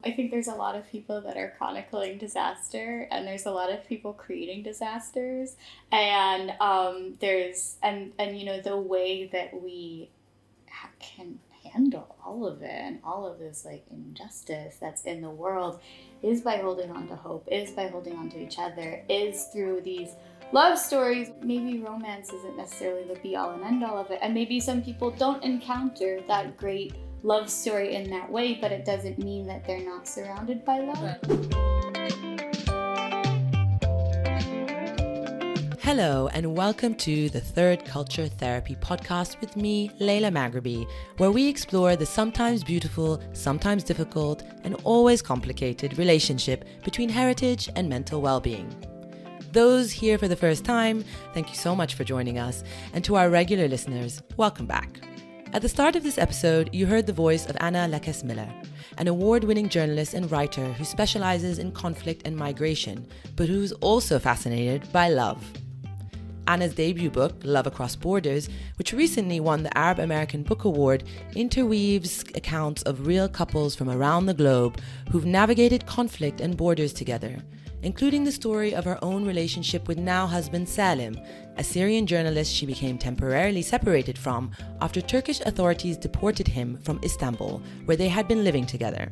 I think there's a lot of people that are chronicling disaster, and there's a lot of people creating disasters, and the way that we can handle all of it and all of this like injustice that's in the world is by holding on to hope, is by holding on to each other, is through these love stories. Maybe romance isn't necessarily the be all and end all of it, and maybe some people don't encounter that great love story in that way, but it doesn't mean that they're not surrounded by love. Hello and welcome to the Third Culture Therapy podcast with me, Layla Maghribi, where we explore the sometimes beautiful, sometimes difficult, and always complicated relationship between heritage and mental well-being. Those here for the first time, thank you so much for joining us, and to our regular listeners, welcome back. At the start of this episode, you heard the voice of Anna Lekas Miller, an award-winning journalist and writer who specializes in conflict and migration, but who's also fascinated by love. Anna's debut book, Love Across Borders, which recently won the Arab American Book Award, interweaves accounts of real couples from around the globe who've navigated conflict and borders together, including the story of her own relationship with now-husband Salim, a Syrian journalist she became temporarily separated from after Turkish authorities deported him from Istanbul, where they had been living together.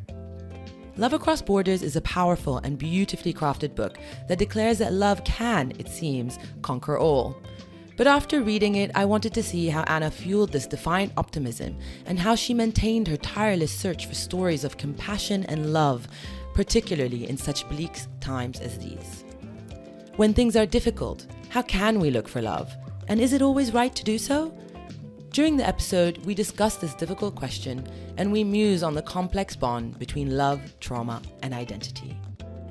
Love Across Borders is a powerful and beautifully crafted book that declares that love can, it seems, conquer all. But after reading it, I wanted to see how Anna fueled this defiant optimism and how she maintained her tireless search for stories of compassion and love, particularly in such bleak times as these. When things are difficult, how can we look for love? And is it always right to do so? During the episode, we discuss this difficult question and we muse on the complex bond between love, trauma, and identity.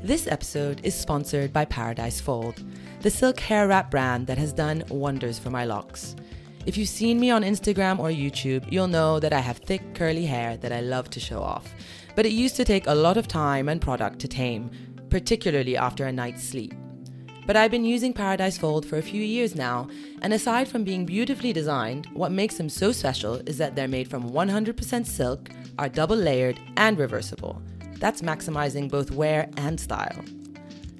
This episode is sponsored by Paradise Fold, the silk hair wrap brand that has done wonders for my locks. If you've seen me on Instagram or YouTube, you'll know that I have thick, curly hair that I love to show off. But it used to take a lot of time and product to tame, particularly after a night's sleep. But I've been using Paradise Fold for a few years now, and aside from being beautifully designed, what makes them so special is that they're made from 100% silk, are double layered and reversible. That's maximizing both wear and style.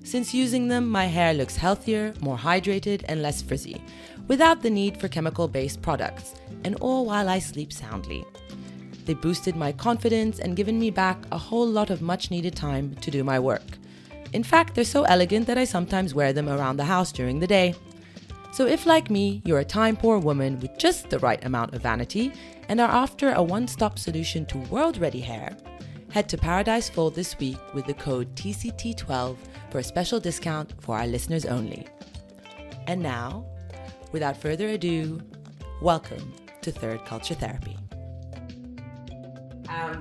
Since using them, my hair looks healthier, more hydrated, and less frizzy, without the need for chemical-based products, and all while I sleep soundly. They boosted my confidence and given me back a whole lot of much-needed time to do my work. In fact, they're so elegant that I sometimes wear them around the house during the day. So if, like me, you're a time-poor woman with just the right amount of vanity and are after a one-stop solution to world-ready hair, head to Paradise Fold this week with the code TCT12 for a special discount for our listeners only. And now, without further ado, welcome to Third Culture Therapy.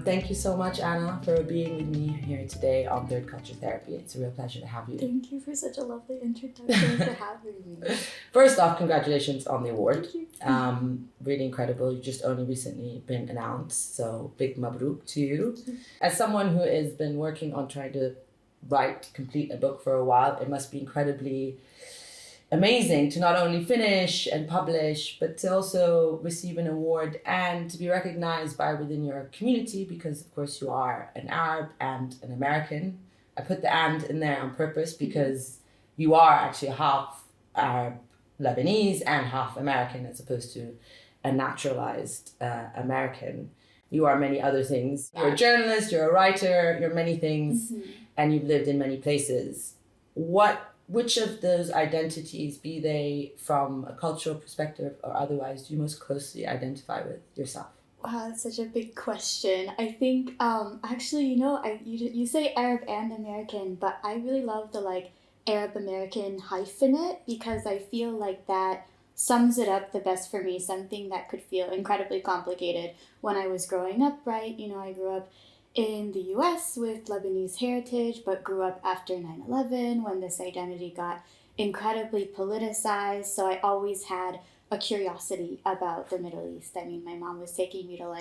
Thank you so much, Anna, for being with me here today on Third Culture Therapy. It's a real pleasure to have you. Thank you for such a lovely introduction for having me. First off, congratulations on the award. Thank you. Really incredible. You've just only recently been announced, so big mabruk to you. As someone who has been working on trying to complete a book for a while, it must be incredibly amazing to not only finish and publish, but to also receive an award and to be recognized by within your community, because of course you are an Arab and an American. I put the "and" in there on purpose because you are actually half Arab Lebanese and half American, as opposed to a naturalized American. You are many other things. You're a journalist, you're a writer, you're many things, and you've lived in many places. Which of those identities, be they from a cultural perspective or otherwise, do you most closely identify with yourself? Wow, that's such a big question. I think, actually, you say Arab and American, but I really love the Arab American hyphenate, because I feel like that sums it up the best for me. Something that could feel incredibly complicated when I was growing up, right? I grew up in the US with Lebanese heritage, but grew up after 9/11 when this identity got incredibly politicized. So I always had a curiosity about the Middle East. I mean, my mom was taking me to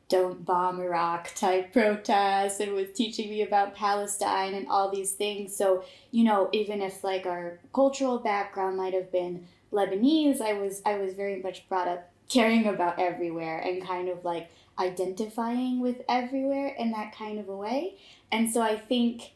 don't bomb Iraq type protests and was teaching me about Palestine and all these things. So, even if our cultural background might have been Lebanese, I was very much brought up caring about everywhere and kind of identifying with everywhere in that kind of a way. And so I think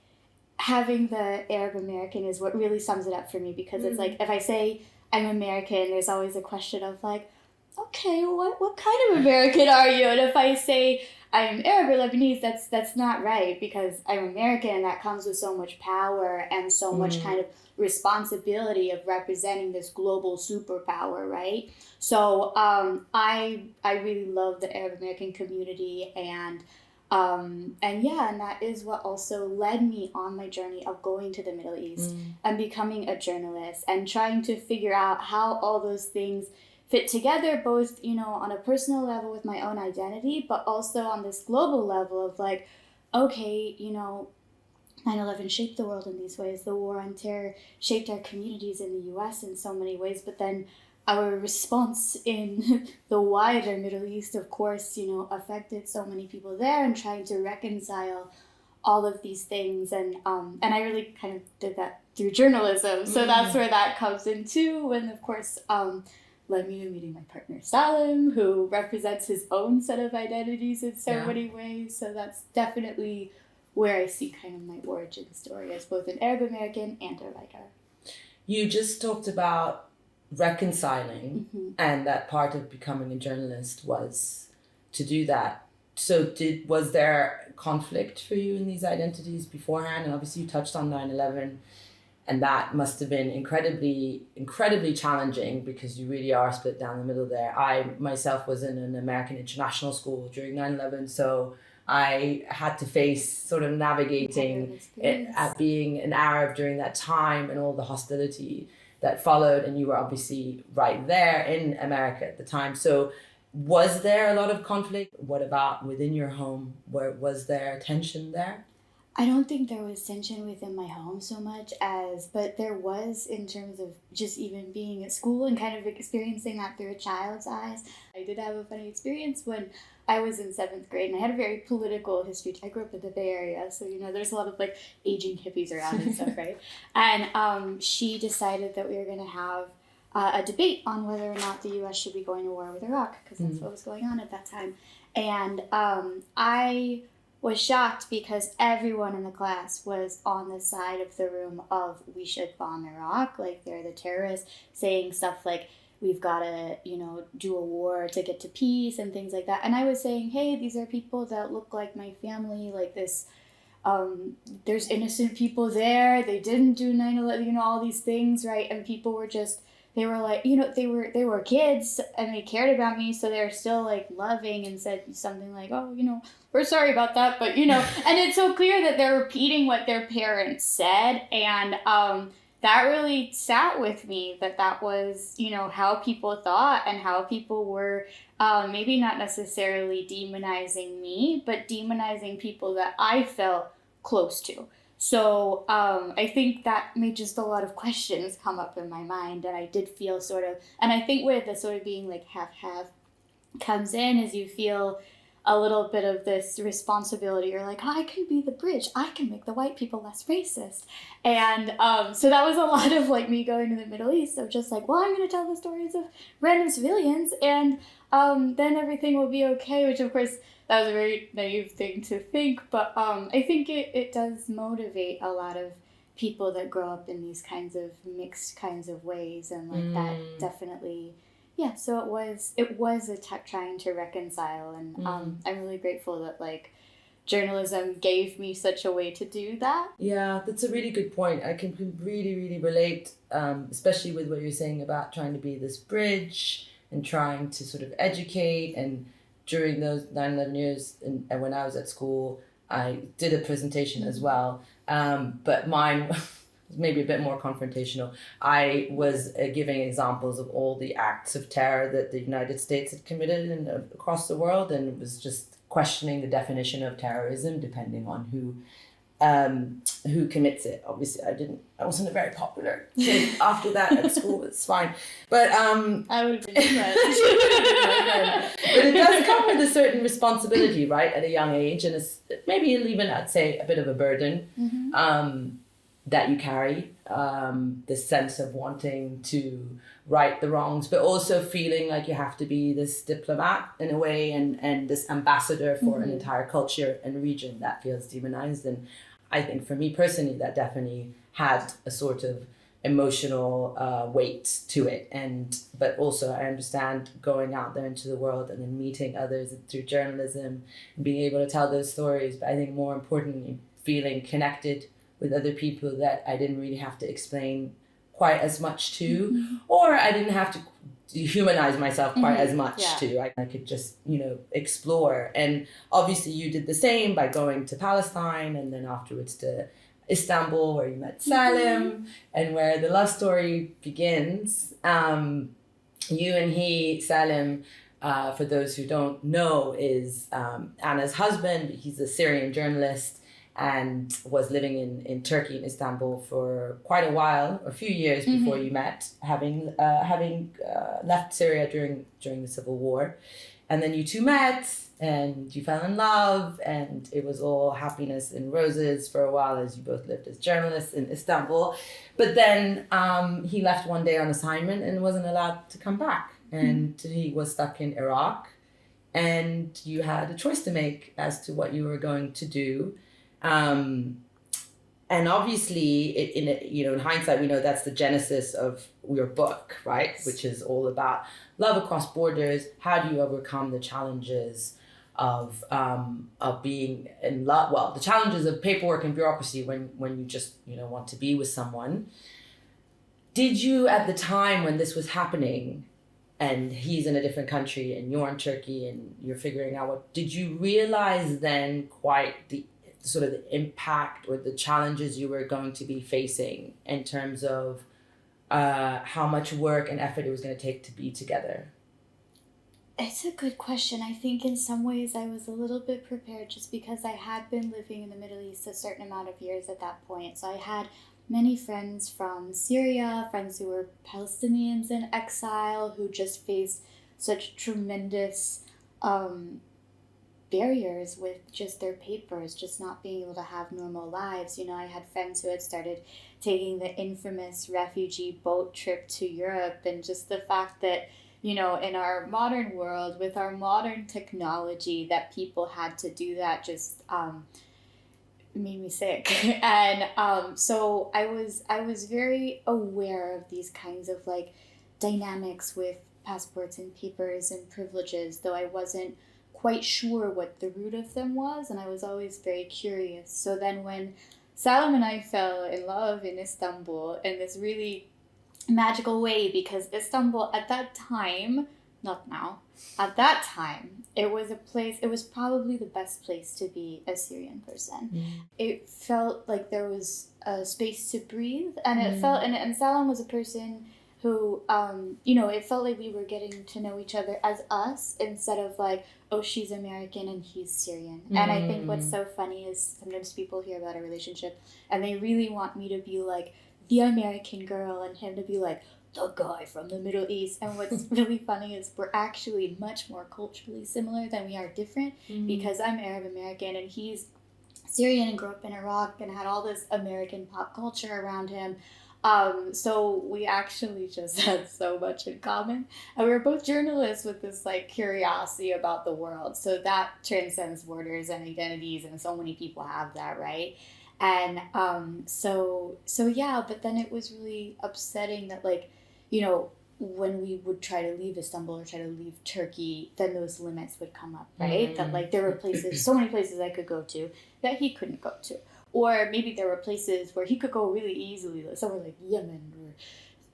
having the Arab American is what really sums it up for me, because it's like, if I say I'm American, there's always a question of like, okay, what kind of American are you? And if I say I'm Arab or Lebanese, that's not right, because I'm American, and that comes with so much power and so much kind of responsibility of representing this global superpower, right? So I really love the Arab American community, and that is what also led me on my journey of going to the Middle East and becoming a journalist and trying to figure out how all those things fit together, both, on a personal level with my own identity, but also on this global level of like, okay, 9/11 shaped the world in these ways. The war on terror shaped our communities in the US in so many ways, but then our response in the wider Middle East, of course, affected so many people there, and trying to reconcile all of these things. And I really kind of did that through journalism. So that's where that comes in too. And of course, led me to meeting my partner Salim, who represents his own set of identities in so many ways. So that's definitely where I see kind of my origin story as both an Arab American and a writer. You just talked about reconciling, and that part of becoming a journalist was to do that. So was there conflict for you in these identities beforehand? And obviously you touched on 9/11, and that must have been incredibly, incredibly challenging, because you really are split down the middle there. I myself was in an American international school during 9/11, so I had to face sort of navigating it, at being an Arab during that time and all the hostility that followed. And you were obviously right there in America at the time. So was there a lot of conflict? What about within your home? Was there tension there? I don't think there was tension within my home so much but there was in terms of just even being at school and kind of experiencing that through a child's eyes. I did have a funny experience when I was in 7th grade, and I had a very political history. I grew up in the Bay Area, so there's a lot of like aging hippies around and stuff, right? And she decided that we were going to have a debate on whether or not the U.S. should be going to war with Iraq, because that's what was going on at that time. And I was shocked because everyone in the class was on the side of the room of we should bomb Iraq, like they're the terrorists, saying stuff like we've got to, do a war to get to peace and things like that. And I was saying, hey, these are people that look like my family, like this, there's innocent people there, they didn't do 9/11, all these things, right? And people were just, they were like, they were kids and they cared about me, so they're still like loving, and said something like, oh, we're sorry about that, but and it's so clear that they're repeating what their parents said, and that really sat with me, that was, how people thought and how people were maybe not necessarily demonizing me, but demonizing people that I felt close to. So I think that made just a lot of questions come up in my mind, and I did feel sort of, and I think where the sort of being like half-half comes in is you feel a little bit of this responsibility. You're like, I can be the bridge. I can make the white people less racist. And so that was a lot of like me going to the Middle East of just like, well, I'm going to tell the stories of random civilians, and then everything will be okay, which of course that was a very naive thing to think, but I think it does motivate a lot of people that grow up in these kinds of mixed kinds of ways, and like that definitely, so it was trying to reconcile, and I'm really grateful that like journalism gave me such a way to do that. Yeah, that's a really good point. I can really, really relate, especially with what you're saying about trying to be this bridge and trying to sort of educate. And during those 9/11 years, and when I was at school, I did a presentation as well, but mine was maybe a bit more confrontational. I was giving examples of all the acts of terror that the United States had committed across the world, and it was just questioning the definition of terrorism depending on who commits it. Obviously, I wasn't a very popular kid after that at school. It's fine, but I would have been surprised. But it does come with a certain responsibility, right, at a young age, and it's maybe even, I'd say, a bit of a burden. that you carry, this sense of wanting to right the wrongs, but also feeling like you have to be this diplomat in a way, and this ambassador for an entire culture and region that feels demonized. And I think for me personally, that definitely had a sort of emotional weight to it. But also I understand going out there into the world and then meeting others through journalism and being able to tell those stories. But I think more importantly, feeling connected with other people that I didn't really have to explain quite as much to, or I didn't have to humanize myself quite as much to. I could just, explore. And obviously you did the same by going to Palestine and then afterwards to Istanbul, where you met Salim and where the love story begins. You and he, Salim, for those who don't know, is Anna's husband. He's a Syrian journalist and was living in Turkey, in Istanbul, for quite a while, a few years before you met, having left Syria during the civil war. And then you two met and you fell in love, and it was all happiness and roses for a while as you both lived as journalists in Istanbul. But then he left one day on assignment and wasn't allowed to come back. And he was stuck in Iraq, and you had a choice to make as to what you were going to do. And obviously, in hindsight, we know that's the genesis of your book, right? Which is all about love across borders. How do you overcome the challenges of being in love? Well, the challenges of paperwork and bureaucracy when you just want to be with someone. Did you, at the time when this was happening, and he's in a different country and you're in Turkey and you're figuring out did you realize then quite the sort of the impact or the challenges you were going to be facing in terms of how much work and effort it was going to take to be together? It's a good question. I think in some ways I was a little bit prepared just because I had been living in the Middle East a certain amount of years at that point. So I had many friends from Syria, friends who were Palestinians in exile, who just faced such tremendous barriers with just their papers, just not being able to have normal lives. I had friends who had started taking the infamous refugee boat trip to Europe, and just the fact that, in our modern world, with our modern technology, that people had to do that just made me sick. And so I was very aware of these kinds of dynamics with passports and papers and privileges, though I wasn't quite sure what the root of them was, and I was always very curious. So then when Salim and I fell in love in Istanbul in this really magical way, because Istanbul at that time, not now, at that time, it was probably the best place to be a Syrian person. It felt like there was a space to breathe, and it felt, and Salim was a person who, it felt like we were getting to know each other as us instead of oh, she's American and he's Syrian. And I think what's so funny is sometimes people hear about a relationship and they really want me to be the American girl and him to be the guy from the Middle East. And what's really funny is we're actually much more culturally similar than we are different, because I'm Arab American and he's Syrian and grew up in Iraq and had all this American pop culture around him. So we actually just had so much in common, and we were both journalists with this curiosity about the world. So that transcends borders and identities, and so many people have that, right? And so yeah. But then it was really upsetting that when we would try to leave Istanbul or try to leave Turkey, then those limits would come up, right? That there were places, so many places I could go to that he couldn't go to. Or maybe there were places where he could go really easily, somewhere like Yemen or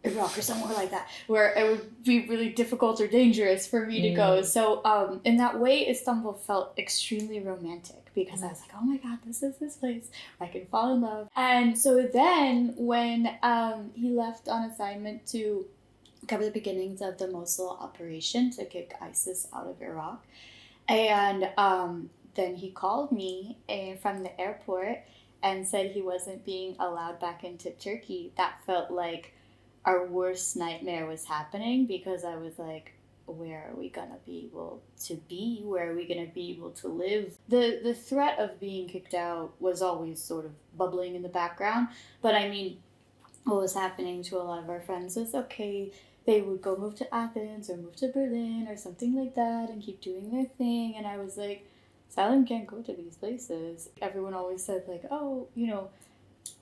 Iraq or somewhere like that, where it would be really difficult or dangerous for me to go. So in that way, Istanbul felt extremely romantic, because I was oh my God, this is this place where I can fall in love. And so then when he left on assignment to cover the beginnings of the Mosul operation to kick ISIS out of Iraq, and then he called me from the airport and said he wasn't being allowed back into Turkey. That felt like our worst nightmare was happening, because I was where are we gonna be able to be? Where are we gonna be able to live? The threat of being kicked out was always sort of bubbling in the background. But I mean, what was happening to a lot of our friends was, okay, they would go move to Athens or move to Berlin or something like that and keep doing their thing. And I was like, Salim can't go to these places. Everyone always said, like, oh,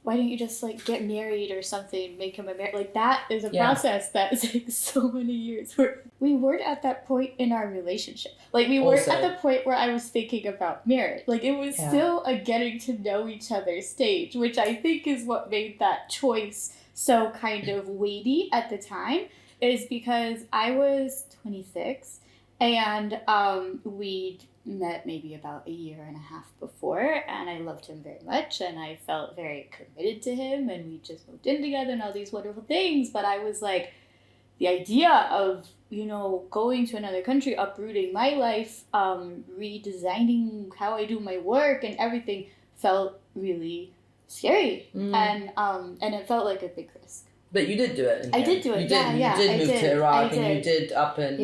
why don't you just like get married or something, make him a married, like that is a process that takes so many years. We weren't at that point in our relationship. Like we weren't at the point where I was thinking about marriage. Like it was still a getting to know each other stage, which I think is what made that choice so kind of weighty at the time, is because I was 26 and we'd met maybe about a year and a half before, and I loved him very much and I felt very committed to him, and we just moved in together and all these wonderful things. But I was like, the idea of going to another country, uprooting my life, redesigning how I do my work and everything felt really scary. And it felt like a big risk. But you did do it. I did do it. You did move to Iraq, and you did up and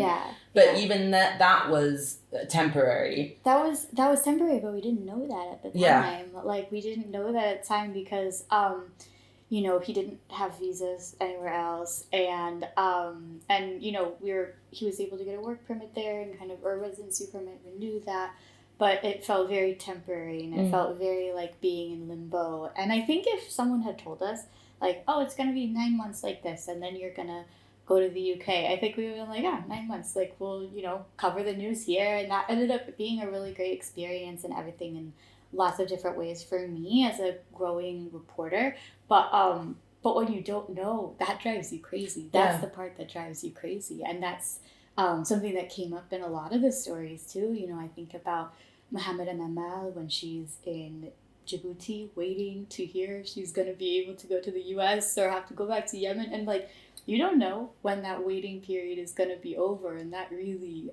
even that was temporary. That was temporary, but we didn't know that at the time. Yeah. Like we didn't know that at the time because he didn't have visas anywhere else, and he was able to get a work permit there and kind of or residency permit, renew that. But it felt very temporary, and it felt very like being in limbo. And I think if someone had told us, like, oh, it's going to be 9 months like this, and then you're going to go to the UK, I think we would have been like, 9 months. Like, we'll, cover the news here. And that ended up being a really great experience and everything in lots of different ways for me as a growing reporter. But when you don't know, that drives you crazy. That's the part that drives you crazy. And that's something that came up in a lot of the stories, too. I think about Mohammed and Amal when she's in Djibouti waiting to hear she's going to be able to go to the US or have to go back to Yemen, and like you don't know when that waiting period is going to be over, and that really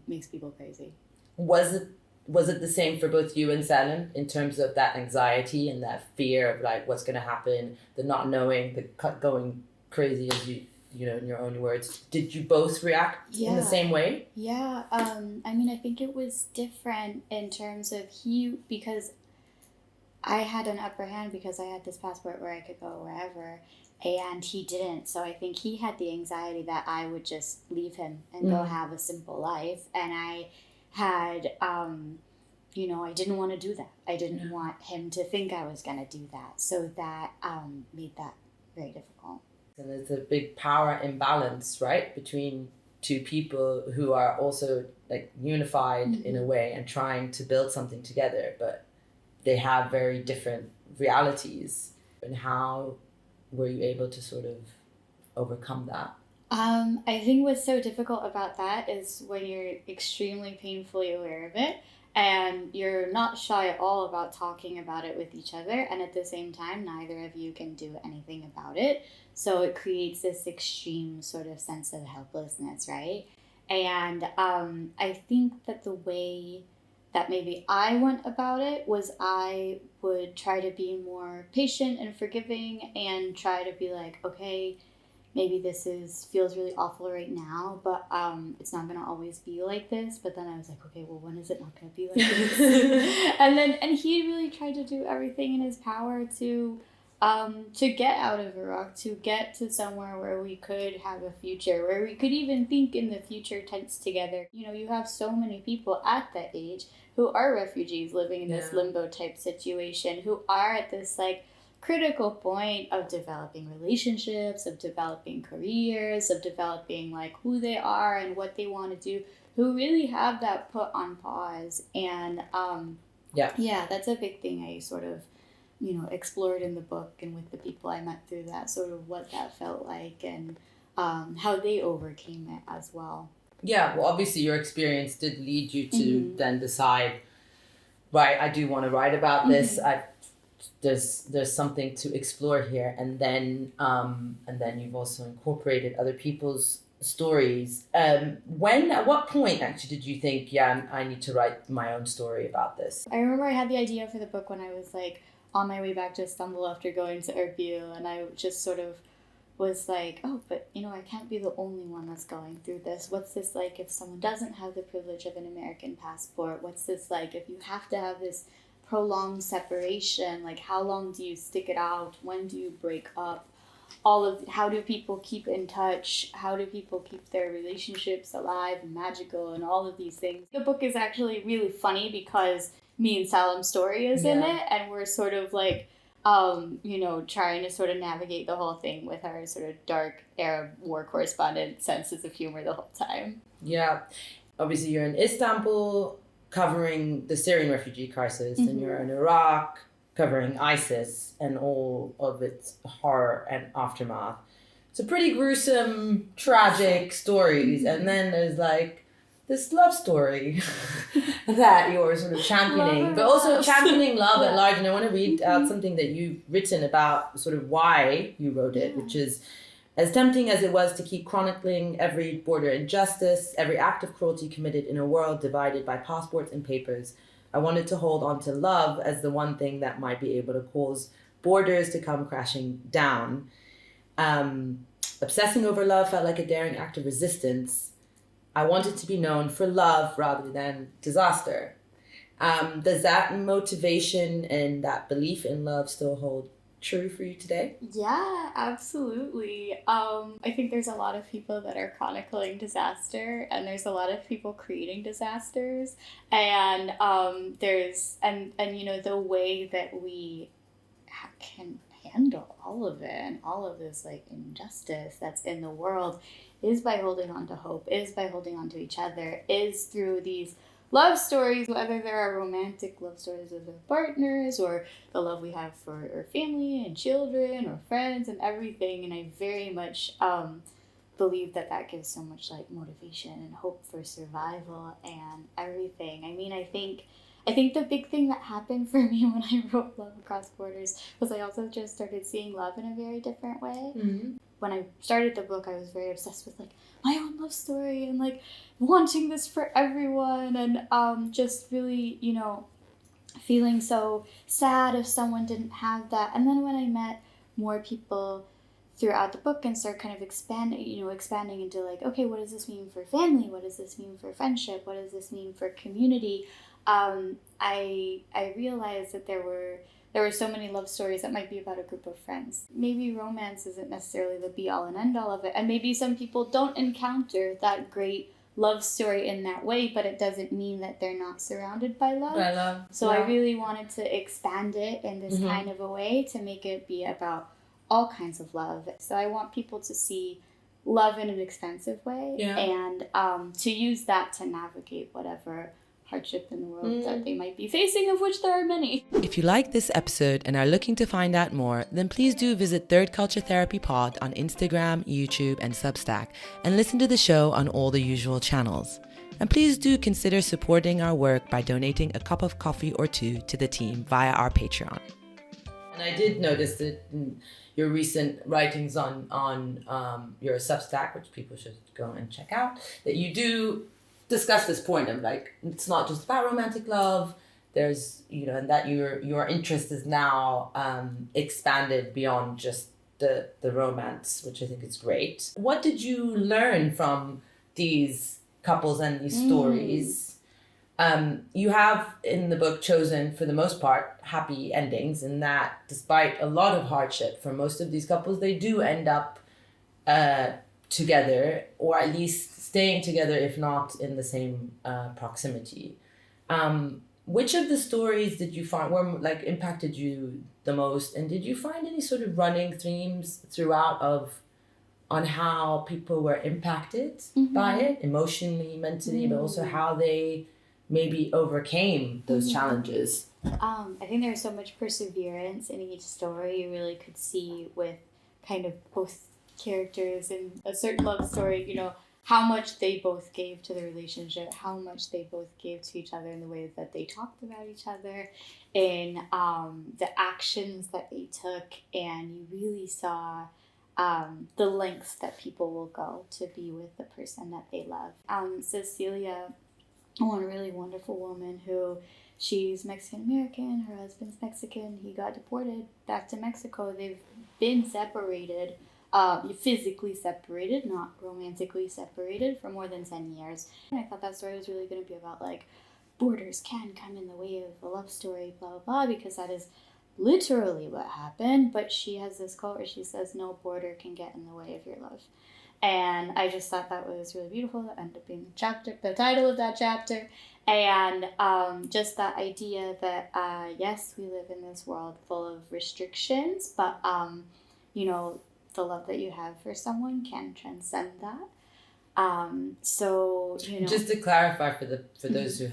makes people crazy. Was it the same for both you and Salim in terms of that anxiety and that fear of like what's going to happen, the not knowing, the going crazy, as you in your own words? Did you both react in the same way? Yeah. I think it was different in terms of because I had an upper hand because I had this passport where I could go wherever, and he didn't. So I think he had the anxiety that I would just leave him and go have a simple life. And I had, I didn't want to do that. I didn't want him to think I was going to do that. So that made that very difficult. And there's a big power imbalance, right, between two people who are also like unified in a way and trying to build something together, but they have very different realities. And how were you able to sort of overcome that? I think what's so difficult about that is when you're extremely painfully aware of it and you're not shy at all about talking about it with each other, and at the same time neither of you can do anything about it, so it creates this extreme sort of sense of helplessness, right? And I think that the way that maybe I went about it was I would try to be more patient and forgiving and try to be like, okay, maybe this feels really awful right now, but it's not going to always be like this. But then I was like, okay, well, when is it not going to be like this? and he really tried to do everything in his power to get out of Iraq, to get to somewhere where we could have a future, where we could even think in the future tense together. You have so many people at that age who are refugees living in this limbo type situation, who are at this like critical point of developing relationships, of developing careers, of developing like who they are and what they want to do, who really have that put on pause. And that's a big thing I sort of explored in the book and with the people I met through that, sort of what that felt like and how they overcame it as well. Yeah, well, obviously your experience did lead you to then decide, right, I do want to write about this. There's something to explore here, and then you've also incorporated other people's stories. At what point actually did you think, I need to write my own story about this? I remember I had the idea for the book when I was like on my way back to Istanbul after going to Erbil, and I just sort of was like, oh, but I can't be the only one that's going through this. What's this like if someone doesn't have the privilege of an American passport? What's this like if you have to have this prolonged separation? Like, how long do you stick it out? When do you break up? How do people keep in touch? How do people keep their relationships alive and magical and all of these things? The book is actually really funny because me and Salim's story is in it, and we're sort of like, trying to sort of navigate the whole thing with our sort of dark Arab war correspondent senses of humor the whole time. Yeah. Obviously, you're in Istanbul covering the Syrian refugee crisis, and you're in Iraq covering ISIS and all of its horror and aftermath. It's a pretty gruesome, tragic stories. And then there's like this love story that you're sort of championing, but also championing love at large. And I want to read out something that you've written about sort of why you wrote it, which is, as tempting as it was to keep chronicling every border injustice, every act of cruelty committed in a world divided by passports and papers, I wanted to hold on to love as the one thing that might be able to cause borders to come crashing down. Obsessing over love felt like a daring act of resistance. I wanted to be known for love rather than disaster. Does that motivation and that belief in love still hold true for you today? Yeah, absolutely. I think there's a lot of people that are chronicling disaster, and there's a lot of people creating disasters, and the way that we can handle all of it and all of this like injustice that's in the world is by holding on to hope, is by holding on to each other, is through these love stories, whether there are romantic love stories with our partners or the love we have for our family and children or friends and everything. And I very much believe that gives so much like motivation and hope for survival and everything. I mean, I think the big thing that happened for me when I wrote Love Across Borders was I also just started seeing love in a very different way. Mm-hmm. When I started the book, I was very obsessed with like my own love story and like wanting this for everyone, and just really, feeling so sad if someone didn't have that. And then when I met more people throughout the book and start kind of expanding into like, okay, what does this mean for family? What does this mean for friendship? What does this mean for community? I realized that there were so many love stories that might be about a group of friends. Maybe romance isn't necessarily the be-all and end-all of it, and maybe some people don't encounter that great love story in that way, but it doesn't mean that they're not surrounded by love. So yeah. I really wanted to expand it in this kind of a way to make it be about all kinds of love. So I want people to see love in an expansive way, and to use that to navigate whatever hardship in the world that they might be facing, of which there are many. If you like this episode and are looking to find out more, then please do visit Third Culture Therapy Pod on Instagram, YouTube, and Substack, and listen to the show on all the usual channels. And please do consider supporting our work by donating a cup of coffee or two to the team via our Patreon. And I did notice that in your recent writings on your Substack, which people should go and check out, that you do discuss this point of like, it's not just about romantic love. There's, and that your interest is now expanded beyond just the romance, which I think is great. What did you learn from these couples and these stories? You have in the book chosen, for the most part, happy endings, in that despite a lot of hardship for most of these couples, they do end up together, or at least staying together, if not in the same proximity. Which of the stories did you find impacted you the most, and did you find any sort of running themes throughout on how people were impacted by it, emotionally, mentally, but also how they maybe overcame those challenges? I think there's so much perseverance in each story. You really could see with kind of both characters in a certain love story, how much they both gave to the relationship, how much they both gave to each other in the ways that they talked about each other, in the actions that they took, and you really saw the lengths that people will go to be with the person that they love. Cecilia, one really wonderful woman who, she's Mexican-American, her husband's Mexican, he got deported back to Mexico. They've been separated physically separated, not romantically separated, for more than 10 years. And I thought that story was really going to be about like borders can come in the way of a love story, blah, blah, blah, because that is literally what happened. But she has this quote where she says, no border can get in the way of your love. And I just thought that was really beautiful. That ended up being the title of that chapter. And just that idea that, yes, we live in this world full of restrictions, but, the love that you have for someone can transcend that. Just to clarify for those who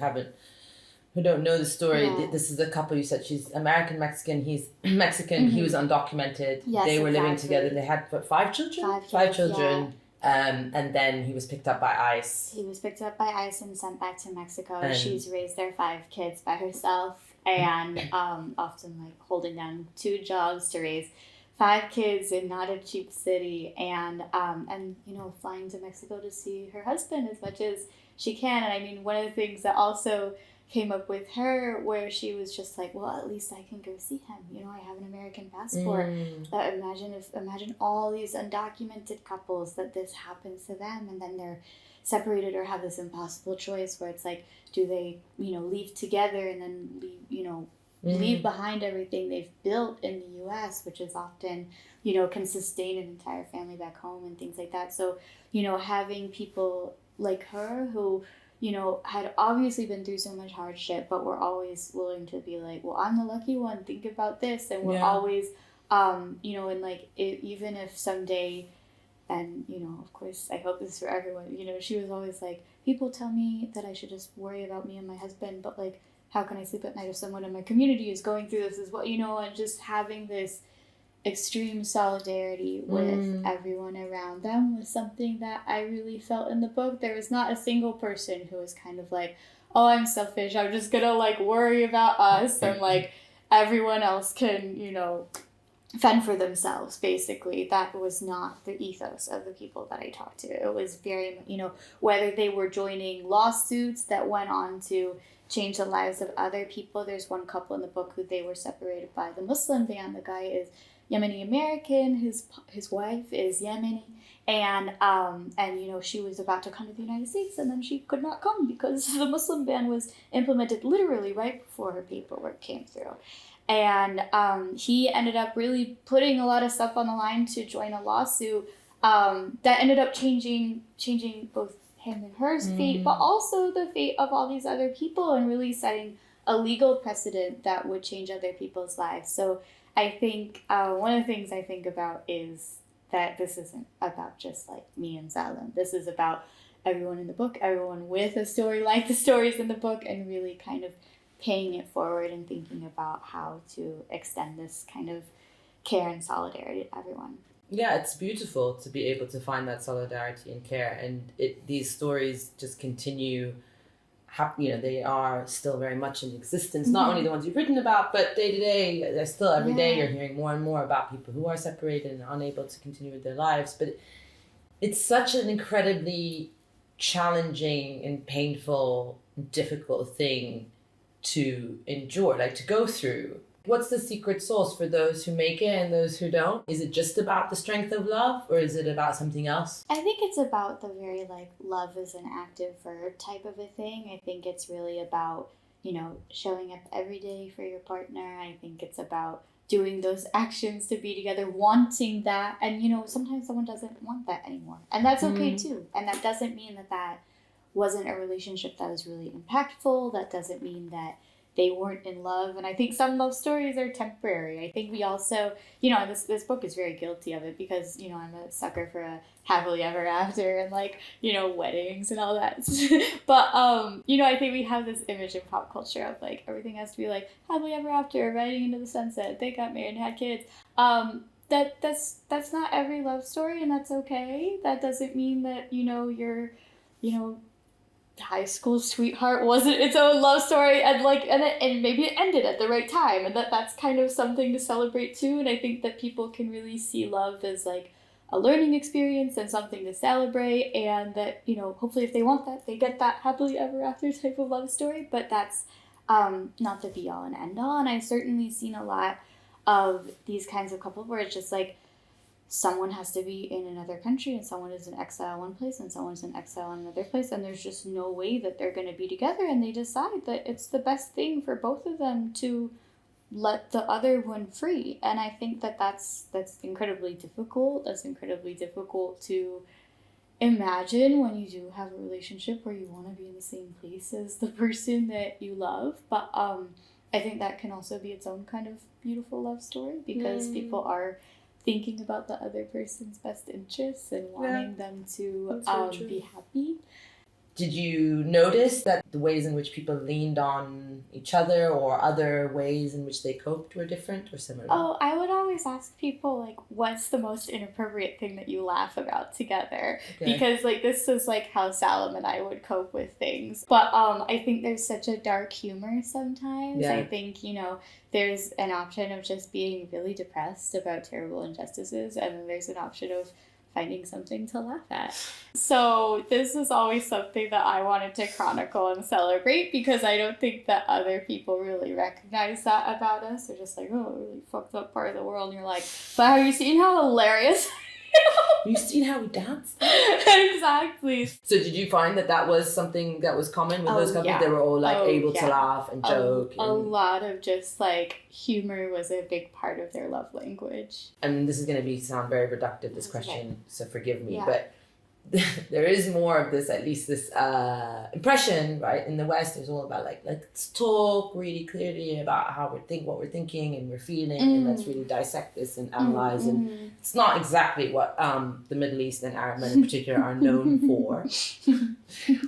don't know the story, this is a couple. You said she's American Mexican. He's Mexican. He was undocumented. Yes, they were living together. They had 5 children. 5 children. Yeah. And then he was picked up by ICE. He was picked up by ICE and sent back to Mexico. She's raised their 5 kids by herself, and often like holding down 2 jobs to raise 5 kids in not a cheap city, and flying to Mexico to see her husband as much as she can. And I mean, one of the things that also came up with her, where she was just like, well, at least I can go see him. I have an American passport. Imagine all these undocumented couples that this happens to them, and then they're separated or have this impossible choice where it's like, do they, leave together and then leave behind everything they've built in the U.S., which is often, can sustain an entire family back home and things like that. So, having people like her who, had obviously been through so much hardship, but were always willing to be like, well, I'm the lucky one, think about this. And we're always, and like, even if someday, and, of course, I hope this for everyone, she was always like, people tell me that I should just worry about me and my husband, but like, how can I sleep at night if someone in my community is going through this as well, and just having this extreme solidarity with everyone around them was something that I really felt in the book. There was not a single person who was kind of like, oh, I'm selfish, I'm just gonna like worry about us and like everyone else can, fend for themselves, basically. That was not the ethos of the people that I talked to. It was very, whether they were joining lawsuits that went on to change the lives of other people. There's one couple in the book who they were separated by the Muslim ban. The guy is Yemeni American, his wife is Yemeni, and she was about to come to the United States, and then she could not come because the Muslim ban was implemented literally right before her paperwork came through. And he ended up really putting a lot of stuff on the line to join a lawsuit that ended up changing both him and her fate, but also the fate of all these other people, and really setting a legal precedent that would change other people's lives. So I think one of the things I think about is that this isn't about just like me and Salem. This is about everyone in the book, everyone with a story like the stories in the book, and really kind of paying it forward and thinking about how to extend this kind of care and solidarity to everyone. Yeah, it's beautiful to be able to find that solidarity and care, and these stories just continue. They are still very much in existence. Not only the ones you've written about, but day to day, they're still every day. You're hearing more and more about people who are separated and unable to continue with their lives. But it's such an incredibly challenging and painful, difficult thing to endure, like to go through. What's the secret sauce for those who make it and those who don't? Is it just about the strength of love, or is it about something else? I think it's about the very love is an active verb type of a thing. I think it's really about, showing up every day for your partner. I think it's about doing those actions to be together, wanting that. And, sometimes someone doesn't want that anymore. And that's okay too. And that doesn't mean that wasn't a relationship that was really impactful. That doesn't mean that they weren't in love. And I think some love stories are temporary. I think we also, this book is very guilty of it because, I'm a sucker for a happily ever after and weddings and all that. But, I think we have this image in pop culture of everything has to be happily ever after, riding into the sunset, they got married and had kids. That's not every love story, and that's okay. That doesn't mean that, your high school sweetheart wasn't its own love story, and maybe it ended at the right time, and that's kind of something to celebrate too. And I think that people can really see love as a learning experience and something to celebrate, and that hopefully if they want that, they get that happily ever after type of love story. But that's not the be all and end all. And I've certainly seen a lot of these kinds of couples where it's just someone has to be in another country and someone is in exile one place and someone's in exile in another place, and there's just no way that they're going to be together, and they decide that it's the best thing for both of them to let the other one free. And I think that that's incredibly difficult. That's incredibly difficult to imagine when you do have a relationship where you want to be in the same place as the person that you love. But I think that can also be its own kind of beautiful love story, because people are thinking about the other person's best interests and wanting them to be happy. Did you notice that the ways in which people leaned on each other or other ways in which they coped were different or similar? Oh, I would always ask people, like, what's the most inappropriate thing that you laugh about together? Okay. Because, like, this is, like, how Salem and I would cope with things. But I think there's such a dark humor sometimes. Yeah. I think, you know, there's an option of just being really depressed about terrible injustices, and then there's an option of finding something to laugh at. So this is always something that I wanted to chronicle and celebrate, because I don't think that other people really recognize that about us. They're just like, oh, really fucked up part of the world. And you're like, but have you seen how hilarious? Have you seen how we dance? Exactly. So did you find that that was something that was common with those couples? Yeah. They were all like able to laugh and joke. A lot of just like humor was a big part of their love language. And this is going to sound very reductive, this question, so forgive me, but there is more of this, at least this impression, right? In the West, it's all about like, let's talk really clearly about how what we're thinking and we're feeling, and let's really dissect this and analyze. And it's not exactly what the Middle East and Arab men in particular are known for.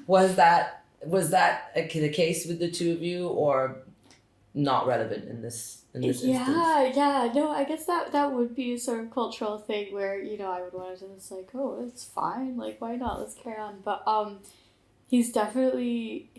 Was that the case with the two of you, or not relevant in this instance? No, I guess that would be a sort of cultural thing where, you know, I would want to just like, oh, it's fine, like, why not, let's carry on. But he's definitely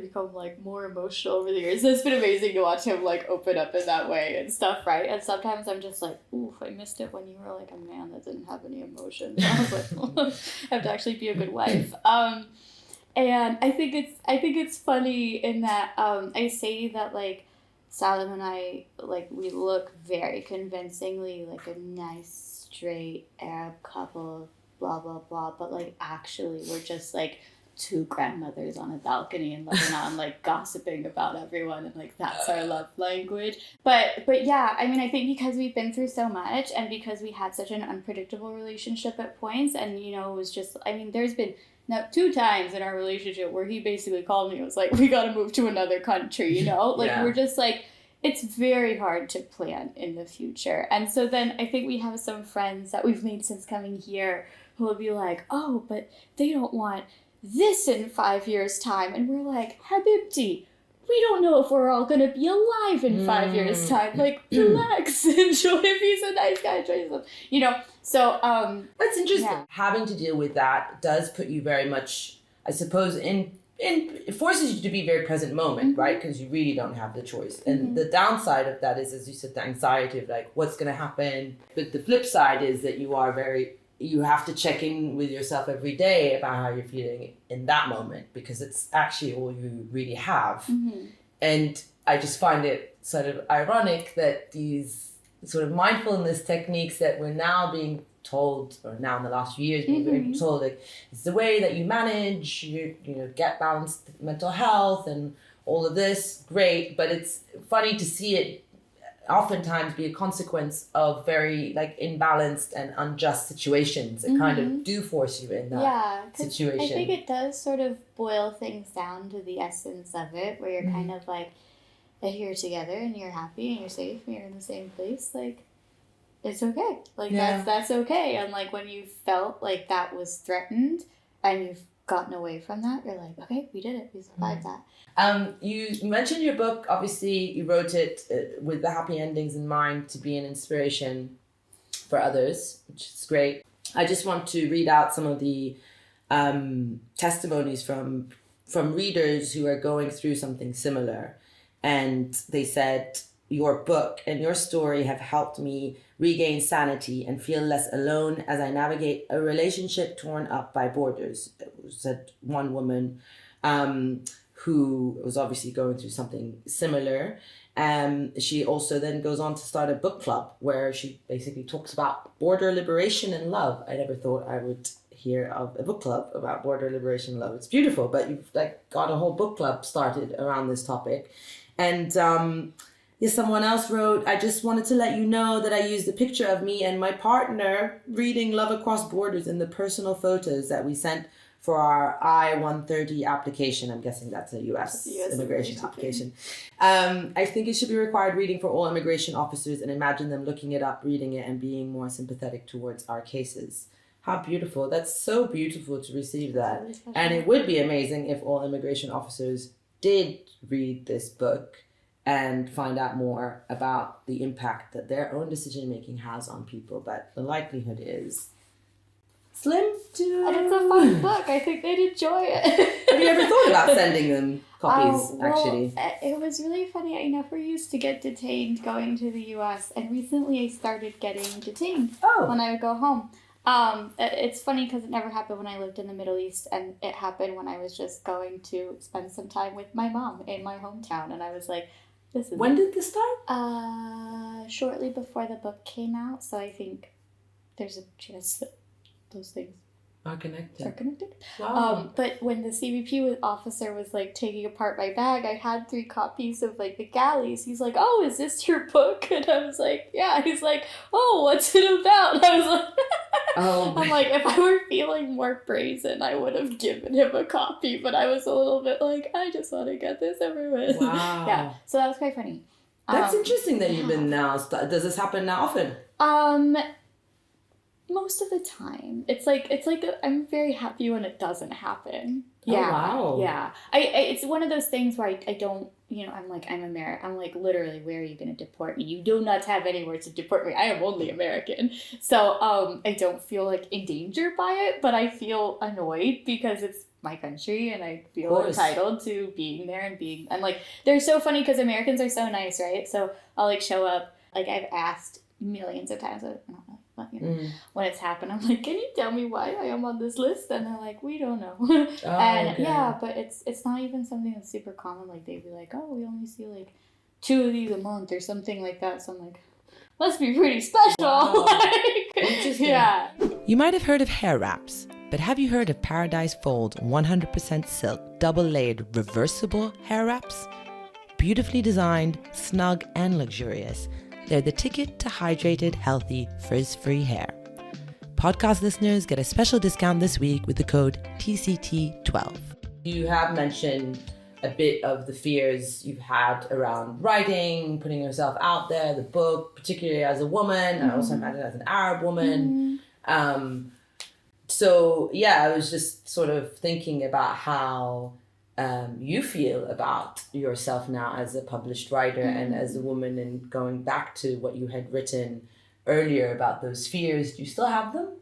become like more emotional over the years. It's been amazing to watch him like open up in that way and stuff, right? And sometimes I'm just like, ooh, I missed it when you were like a man that didn't have any emotions. I was like, I have to actually be a good wife. And I think it's funny in that I say that like Salim and I, like, we look very convincingly like a nice straight Arab couple, blah blah blah, but like actually we're just like two grandmothers on a balcony in Lebanon, like gossiping about everyone, and like that's our love language. But yeah, I mean, I think because we've been through so much, and because we had such an unpredictable relationship at points, and you know, it was just, I mean, there's been now 2 times in our relationship where he basically called me and was like, we gotta move to another country, you know? Like, we're just like, it's very hard to plan in the future. And so then I think we have some friends that we've made since coming here who will be like, oh, but they don't want this in 5 years' time. And we're like, Habibti, we don't know if we're all going to be alive in 5 years' time. Like, relax, enjoy, if he's a nice guy, enjoy him. You know, so... That's interesting. Yeah. Having to deal with that does put you very much, I suppose, it forces you to be very present moment, right? Because you really don't have the choice. And the downside of that is, as you said, the anxiety of like, what's going to happen? But the flip side is that you have to check in with yourself every day about how you're feeling in that moment, because it's actually all you really have. And I just find it sort of ironic that these sort of mindfulness techniques that we're now being told, or now in the last few years being being told, like, it's the way that you manage, you know, get balanced mental health and all of this, great, but it's funny to see it oftentimes be a consequence of very like imbalanced and unjust situations that kind of do force you in that situation. I think it does sort of boil things down to the essence of it, where you're kind of like, if you're together and you're happy and you're safe and you're in the same place, like, it's okay. Like, that's okay. And like, when you felt like that was threatened and you've gotten away from that, you're like, okay, we did it. We survived that. You mentioned your book. Obviously, you wrote it with the happy endings in mind to be an inspiration for others, which is great. I just want to read out some of the testimonies from readers who are going through something similar. And they said, your book and your story have helped me regain sanity and feel less alone as I navigate a relationship torn up by borders, said one woman, who was obviously going through something similar. She also then goes on to start a book club where she basically talks about border liberation and love. I never thought I would hear of a book club about border liberation and love. It's beautiful, but you've like got a whole book club started around this topic. And someone else wrote, I just wanted to let you know that I used a picture of me and my partner reading Love Across Borders in the personal photos that we sent for our I-130 application. I'm guessing that's a US immigration application. I think it should be required reading for all immigration officers, and imagine them looking it up, reading it, and being more sympathetic towards our cases. How beautiful. That's so beautiful to receive that. Really, and it would be amazing if all immigration officers did read this book and find out more about the impact that their own decision making has on people. But the likelihood is slim to... And it's a fun book. I think they'd enjoy it. Have you ever thought about sending them copies, actually? It was really funny. I never used to get detained going to the US, and recently I started getting detained when I would go home. It's funny because it never happened when I lived in the Middle East, and it happened when I was just going to spend some time with my mom in my hometown, and I was like, this is... When did this start? Shortly before the book came out, so I think there's a chance that those things are connected. Wow. But when the CBP officer was like taking apart my bag, I had 3 copies of like the galleys. He's like, oh, is this your book? And I was like, yeah. He's like, oh, what's it about? And I was like, I'm like, if I were feeling more brazen, I would have given him a copy, but I was a little bit like, I just want to get this everywhere. Wow. Yeah, so that was quite funny. That's interesting that you've been now. Does this happen now often? Most of the time. It's like I'm very happy when it doesn't happen. Yeah. Oh, wow. Yeah. It's one of those things where I don't, I'm like, I'm American. I'm like, literally, where are you going to deport me? You do not have anywhere to deport me. I am only American. So I don't feel like in danger by it, but I feel annoyed because it's my country and I feel entitled to being there and like, they're so funny because Americans are so nice, right? So I'll like show up, like I've asked millions of times, but when it's happened, I'm like, can you tell me why I am on this list? And they're like, we don't know. But it's not even something that's super common. Like they'd be like, oh, we only see like 2 of these a month or something like that. So I'm like, must be pretty special. Wow. Interesting. Yeah. You might have heard of hair wraps, but have you heard of Paradise Fold 100% silk double-layered reversible hair wraps? Beautifully designed, snug and luxurious, they're the ticket to hydrated, healthy, frizz-free hair. Podcast listeners get a special discount this week with the code TCT12. You have mentioned a bit of the fears you've had around writing, putting yourself out there, the book, particularly as a woman. I also imagine as an Arab woman. So yeah, I was just sort of thinking about how you feel about yourself now as a published writer and as a woman, and going back to what you had written earlier about those fears. Do you still have them?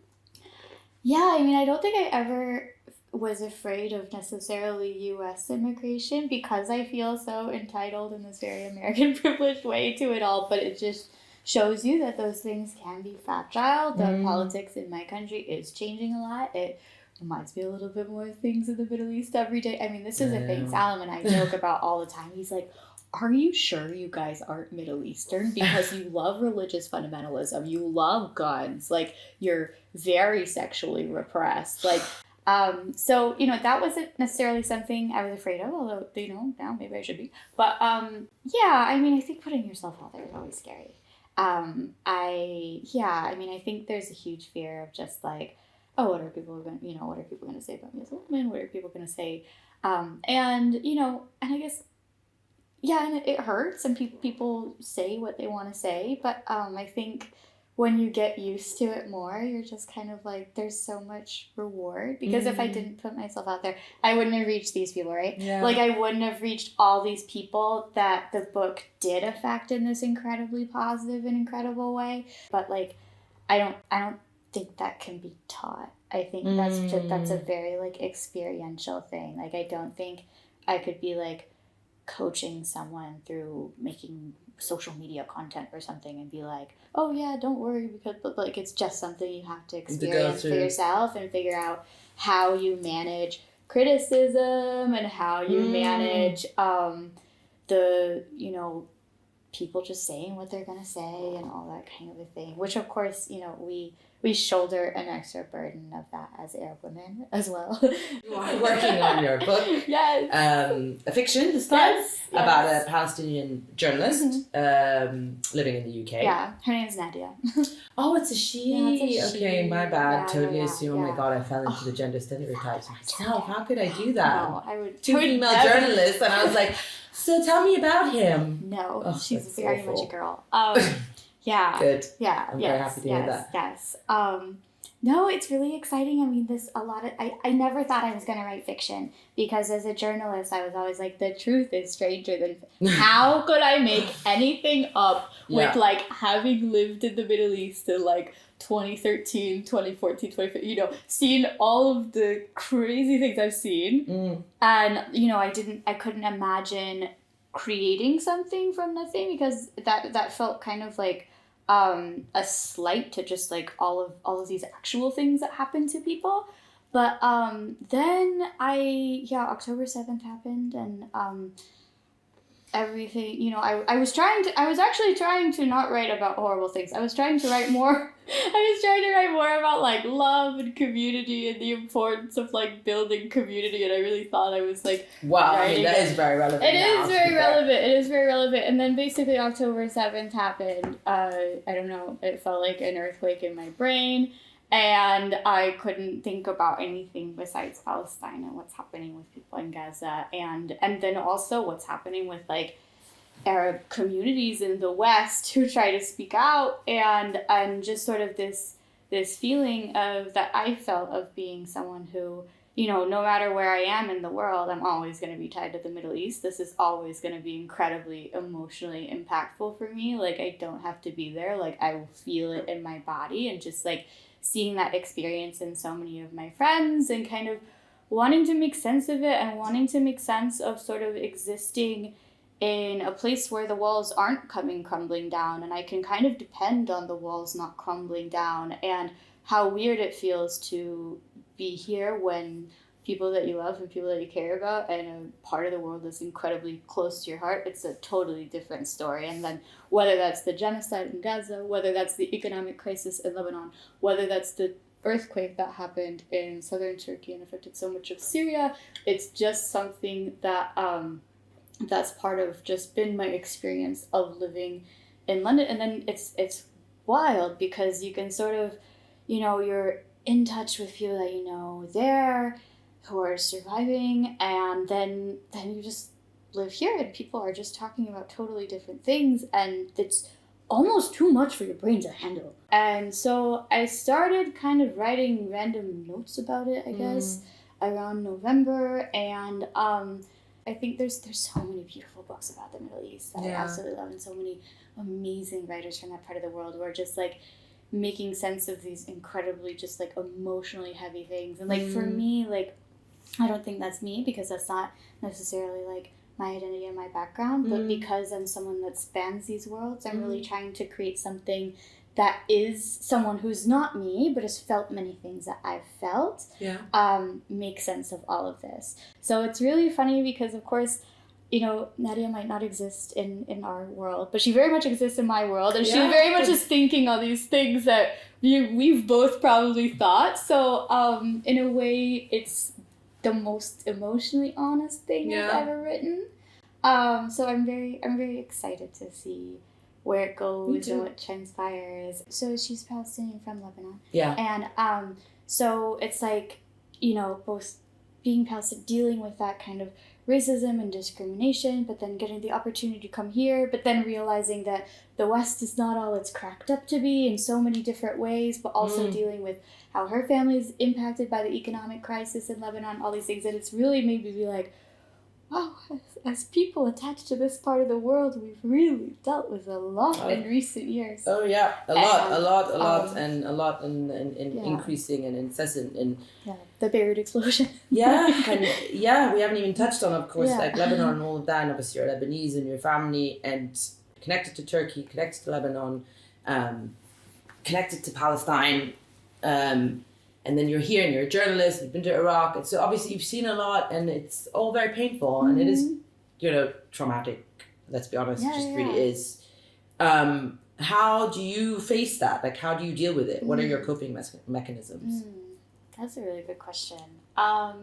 Yeah, I mean, I don't think I ever was afraid of necessarily U.S. immigration because I feel so entitled in this very American privileged way to it all, but it just shows you that those things can be fragile. The politics in my country is changing a lot. It reminds me a little bit more of things in the Middle East every day. I mean, this is a thing Salim and I joke about all the time. He's like, are you sure you guys aren't Middle Eastern? Because you love religious fundamentalism. You love guns. Like, you're very sexually repressed. Like, so, that wasn't necessarily something I was afraid of, although, now maybe I should be. But, I mean, I think putting yourself out there is always scary. I think there's a huge fear of just like, oh, what are people going to say about me as a woman? What are people going to say? And I guess, and it hurts, and people say what they want to say, but I think when you get used to it more, you're just kind of like, there's so much reward, because if I didn't put myself out there, I wouldn't have reached these people, right? Yeah. Like, I wouldn't have reached all these people that the book did affect in this incredibly positive and incredible way. But like, I don't think that can be taught. I think that's a very like experiential thing. Like, I don't think I could be like coaching someone through making social media content or something and be like, oh yeah, don't worry, because like it's just something you have to experience for yourself and figure out how you manage criticism and how you manage the, you know, people just saying what they're going to say and all that kind of a thing, which of course, you know, we shoulder an extra burden of that as Arab women as well. You are working on your book. Yes. A fiction this time. Yes. About a Palestinian journalist living in the UK. Yeah, her name's Nadia. Oh, it's a she. Yeah, it's a she. Okay, my bad. Yeah, totally yeah, assume. Oh my god, I fell into the gender stereotypes myself. How could I do that? No, I would. Two female journalists, and I was like, so tell me about him. No, Oh, she's that's very awful. much a girl. Yeah. Good. Yeah. I'm very happy to hear that. Yes. No, it's really exciting. I mean, I never thought I was going to write fiction because as a journalist, I was always like, the truth is stranger than how could I make anything up with like having lived in the Middle East in like 2013, 2014, 2015, you know, seen all of the crazy things I've seen. And, you know, I couldn't imagine creating something from nothing because that felt kind of like a slight to just like all of these actual things that happen to people. But then October 7th happened and everything, you know, I was actually trying to not write about horrible things. I was trying to write more about like love and community and the importance of like building community, and I really thought I was like I mean that is very relevant. It is very relevant. And then basically October 7th happened. I don't know, it felt like an earthquake in my brain. And I couldn't think about anything besides Palestine and what's happening with people in Gaza, and then also what's happening with like Arab communities in the West who try to speak out, and just sort of this feeling of that I felt of being someone who, you know, no matter where I am in the world, I'm always going to be tied to the Middle East. This is always going to be incredibly emotionally impactful for me. Like I don't have to be there. Like I will feel it in my body, and just like seeing that experience in so many of my friends and kind of wanting to make sense of it and wanting to make sense of sort of existing in a place where the walls aren't coming crumbling down and I can kind of depend on the walls not crumbling down, and how weird it feels to be here when people that you love and people that you care about and a part of the world that's incredibly close to your heart, it's a totally different story. And then whether that's the genocide in Gaza, whether that's the economic crisis in Lebanon, whether that's the earthquake that happened in southern Turkey and affected so much of Syria, it's just something that that's part of just been my experience of living in London. And then it's wild because you can sort of, you know, you're in touch with people that you know there who are surviving, and then you just live here and people are just talking about totally different things, and it's almost too much for your brain to handle. And so I started kind of writing random notes about it, I guess, around November, and I think there's so many beautiful books about the Middle East that I absolutely love, and so many amazing writers from that part of the world who are just like making sense of these incredibly just like emotionally heavy things. And like for me, like I don't think that's me because that's not necessarily like my identity and my background, but because I'm someone that spans these worlds, I'm really trying to create something that is someone who's not me, but has felt many things that I've felt, make sense of all of this. So it's really funny because, of course, you know, Nadia might not exist in our world, but she very much exists in my world, and she very much is thinking all these things that we've both probably thought. So in a way, it's the most emotionally honest thing I've ever written. So I'm very excited to see where it goes and what transpires. So she's Palestinian from Lebanon. Yeah. And so it's like, you know, both being Palestinian, dealing with that kind of racism and discrimination, but then getting the opportunity to come here, but then realizing that the West is not all it's cracked up to be in so many different ways, but also dealing with how her family is impacted by the economic crisis in Lebanon, all these things. And it's really made me be like, wow, as people attached to this part of the world, we've really dealt with a lot in recent years. Oh yeah, a lot, and increasing and incessant in the Beirut explosion. We haven't even touched on, of course, like Lebanon and all of that, and obviously you're Lebanese and your family and connected to Turkey, connected to Lebanon, connected to Palestine. and then you're here and you're a journalist, you've been to Iraq, and so obviously you've seen a lot, and it's all very painful, and it is, traumatic, let's be honest, it just really is. How do you face that? Like, how do you deal with it? What are your coping mechanisms? That's a really good question. I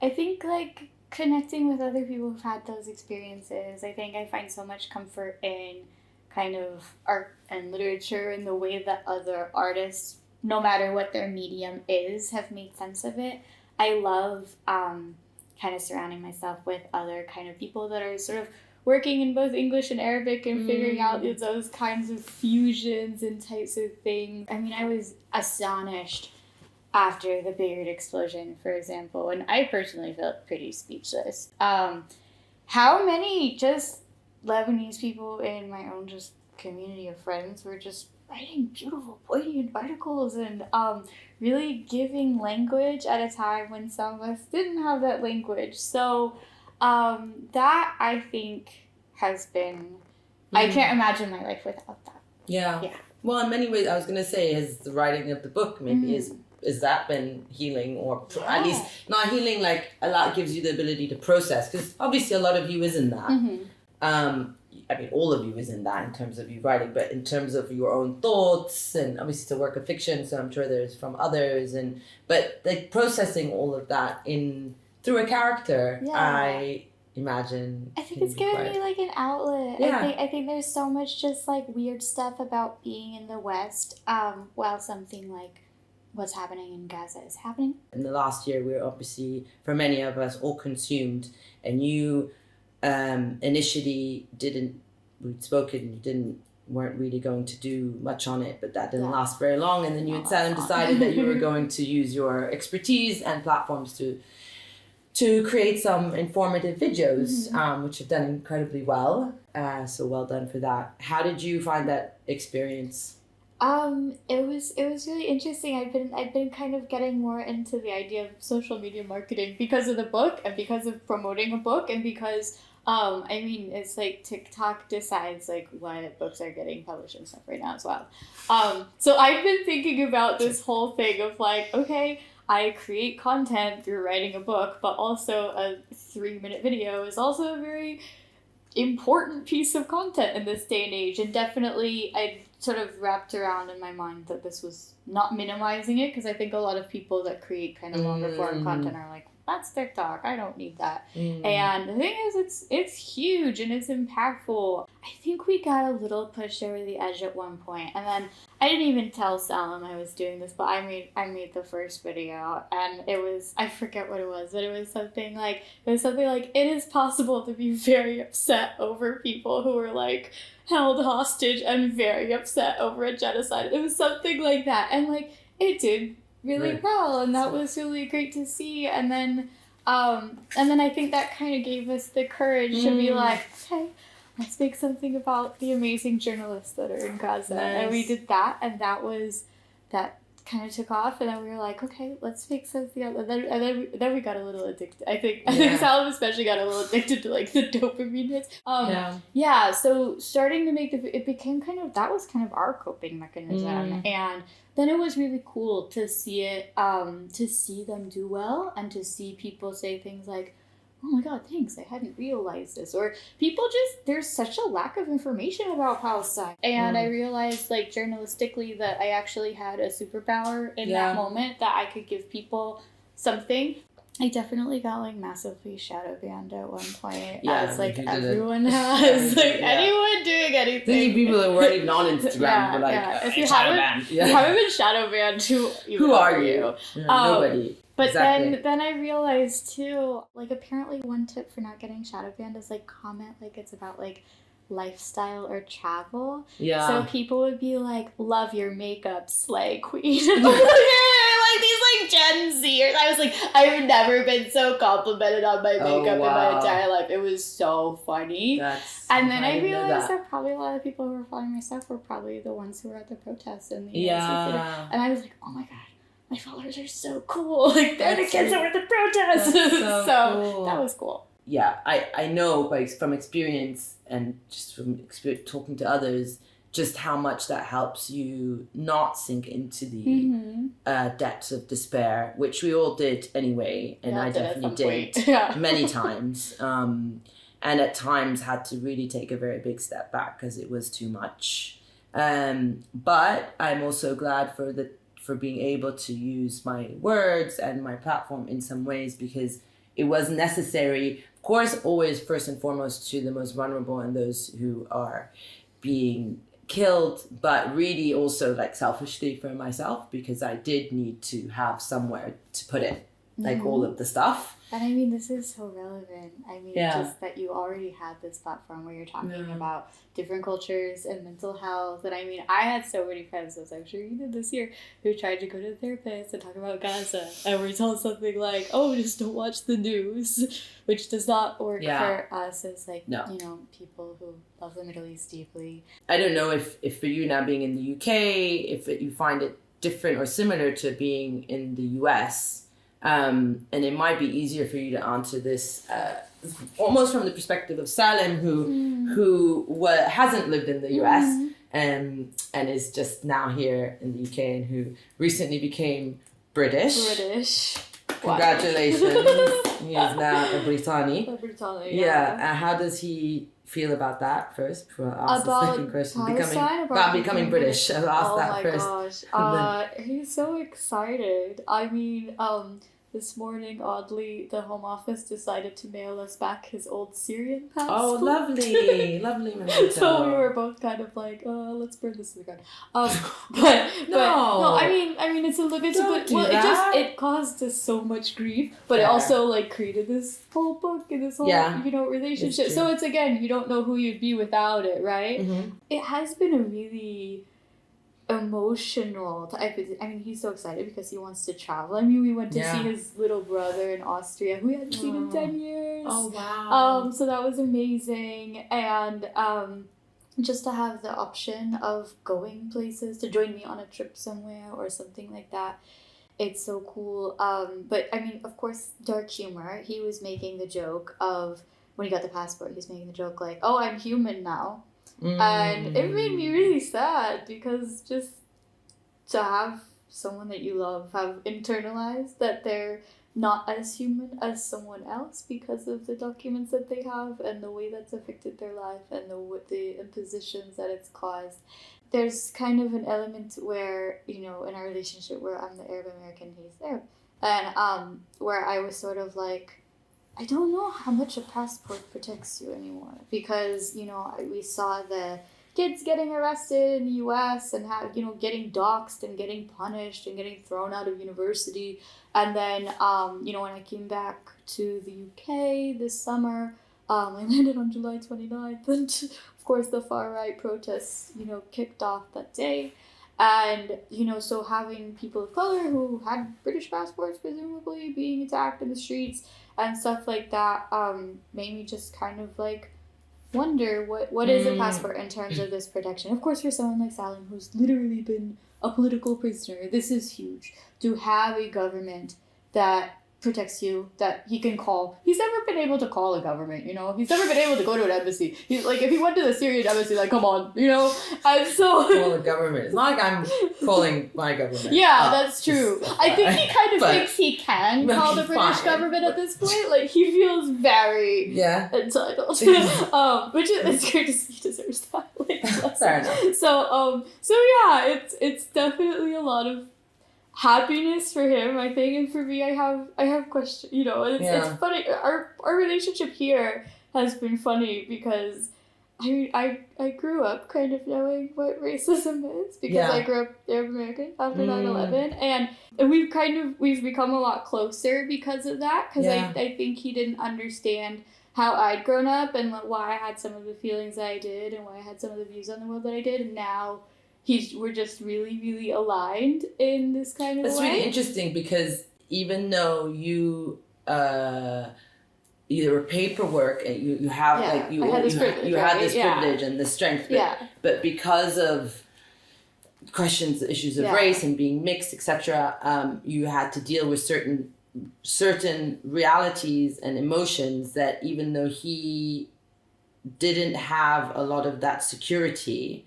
think, like, connecting with other people who've had those experiences, I think I find so much comfort in kind of art and literature and the way that other artists, no matter what their medium is, have made sense of it. I love kind of surrounding myself with other kind of people that are sort of working in both English and Arabic and figuring out those kinds of fusions and types of things. I mean, I was astonished after the Beirut explosion, for example, and I personally felt pretty speechless. How many just Lebanese people in my own just community of friends were just writing beautiful, poignant articles and really giving language at a time when some of us didn't have that language. So that, I think, has been... I can't imagine my life without that. Yeah. Well, in many ways, I was going to say, has the writing of the book maybe is that been healing, or at least not healing, like a lot gives you the ability to process, because obviously a lot of you is in that. I mean, all of you is in that in terms of you writing, but in terms of your own thoughts, and obviously it's a work of fiction, so I'm sure there's from others, but like processing all of that through a character, I imagine. I think it's given me like an outlet. I think there's so much just like weird stuff about being in the West, while something like what's happening in Gaza is happening. In the last year, we're obviously, for many of us, all consumed, and you initially weren't really going to do much on it, but that didn't last very long, and then you and Salim decided that you were going to use your expertise and platforms to create some informative videos, which have done incredibly well, so well done for that. How did you find that experience? It was really interesting. I've been kind of getting more into the idea of social media marketing because of the book and because of promoting a book, and because I mean, it's like TikTok decides like what books are getting published and stuff right now as well. So I've been thinking about this whole thing of like, okay, I create content through writing a book, but also a 3-minute video is also a very important piece of content in this day and age. And definitely I sort of wrapped around in my mind that this was not minimizing it, because I think a lot of people that create kind of longer form content are like, that's TikTok, I don't need that. And the thing is, it's huge and it's impactful. I think we got a little pushed over the edge at one point, and then I didn't even tell Salem I was doing this, but I made the first video, and it was, I forget what it was, but it was something like it is possible to be very upset over people who were like held hostage and very upset over a genocide. It was something like that, and like it did really well, and that was really great to see. And then I think that kind of gave us the courage to be like, okay, let's make something about the amazing journalists that are in Gaza. And we did that, and that kind of took off, and then we were like, okay, let's make something else. And then we got a little addicted. I think Salim especially got a little addicted to like the dopamine hits. So starting to make it became that was kind of our coping mechanism, and then it was really cool to see it, to see them do well, and to see people say things like, oh my god, thanks, I hadn't realized this. Or people there's such a lack of information about Palestine. And I realized, like, journalistically that I actually had a superpower in that moment, that I could give people something. I definitely got, like, massively shadow banned at one point, as, like, everyone has. Like, anyone doing anything. Thinking people that weren't even on Instagram were like, if you haven't been shadow banned, who are you? Nobody. But then I realized too, like, apparently one tip for not getting shadow banned is like comment like it's about like lifestyle or travel. Yeah. So people would be like, love your makeup, slay queen. Like these like Gen Zers. I was like, I've never been so complimented on my makeup in my entire life. It was so funny. And then I realized that probably a lot of people who were following my stuff were probably the ones who were at the protests and the and I was like, oh my god, my followers are so cool. Like, they're the kids that were at the protests. So cool. That was cool. Yeah, I know from experience and just from talking to others just how much that helps you not sink into the depths of despair, which we all did anyway, and I definitely did many times, and at times had to really take a very big step back because it was too much. But I'm also glad for being able to use my words and my platform in some ways, because it was necessary, of course, always first and foremost to the most vulnerable and those who are being killed, but really also like selfishly for myself, because I did need to have somewhere to put it, like all of the stuff. And I mean, this is so relevant. I mean, just that you already had this platform where you're talking about different cultures and mental health. And I mean, I had so many friends, as I'm sure you did this year, who tried to go to the therapist and talk about Gaza. And we're told something like, oh, just don't watch the news, which does not work for us as like, you know, people who love the Middle East deeply. I don't know if for you now being in the UK, if you find it different or similar to being in the US. And it might be easier for you to answer this almost from the perspective of Salim, who hasn't lived in the US and is just now here in the UK, and who recently became British. Congratulations. He is now a Britannic. Yeah. How does he feel about that first? Before I ask the second question. Becoming British. I'll ask that first. Oh my gosh. He's so excited. I mean, this morning, oddly, the Home Office decided to mail us back his old Syrian passport. Oh, lovely. Lovely. So we were both kind of like, let's burn this to the ground. But no, I mean, it's a little bit, it caused us so much grief, but it also like created this whole book and this whole, you know, relationship. So it's, again, you don't know who you'd be without it, right? It has been a really emotional. I mean, he's so excited because he wants to travel. I mean, we went to see his little brother in Austria, who we hadn't seen in 10 years. Oh, wow. So that was amazing. And just to have the option of going places, to join me on a trip somewhere or something like that, it's so cool. But I mean, of course, dark humor. He was making the joke of, when he got the passport, he's making the joke like, oh, I'm human now. And it made me really sad, because just to have someone that you love have internalized that they're not as human as someone else because of the documents that they have and the way that's affected their life and the impositions that it's caused. There's kind of an element where, you know, in our relationship where I'm the Arab American, he's Arab, and where I was sort of like, I don't know how much a passport protects you anymore, because, you know, we saw the kids getting arrested in the US and how, you know, getting doxxed and getting punished and getting thrown out of university. And then, you know, when I came back to the UK this summer, I landed on July 29th, and of course the far right protests, you know, kicked off that day. And, you know, so having people of color who had British passports presumably being attacked in the streets and stuff like that made me just kind of like wonder what is a passport in terms of this protection. Of course, for someone like Salim, who's literally been a political prisoner, this is huge. To have a government that protects you, that he can call. He's never been able to call a government, you know? He's never been able to go to an embassy. He's like, if he went to the Syrian embassy, like, come on, you know? And so... Call the government. It's not like I'm calling my government. Yeah, that's true. I think he kind of thinks he can call the British government at this point. Like, he feels very entitled. Which is great to see. He deserves that. Like, fair enough. So yeah, it's definitely a lot of happiness for him, I think, and for me, I have questions. You know, it's funny. Our relationship here has been funny because I grew up kind of knowing what racism is, because I grew up Arab American after 9/11, and we've become a lot closer because of that. Because I think he didn't understand how I'd grown up and why I had some of the feelings that I did and why I had some of the views on the world that I did, and now we're just really, really aligned in this kind of way. That's really interesting, because even though you either paperwork and you have like you had this privilege and the strength, but because of questions, issues of race and being mixed, etc., you had to deal with certain realities and emotions that, even though he didn't have a lot of that security,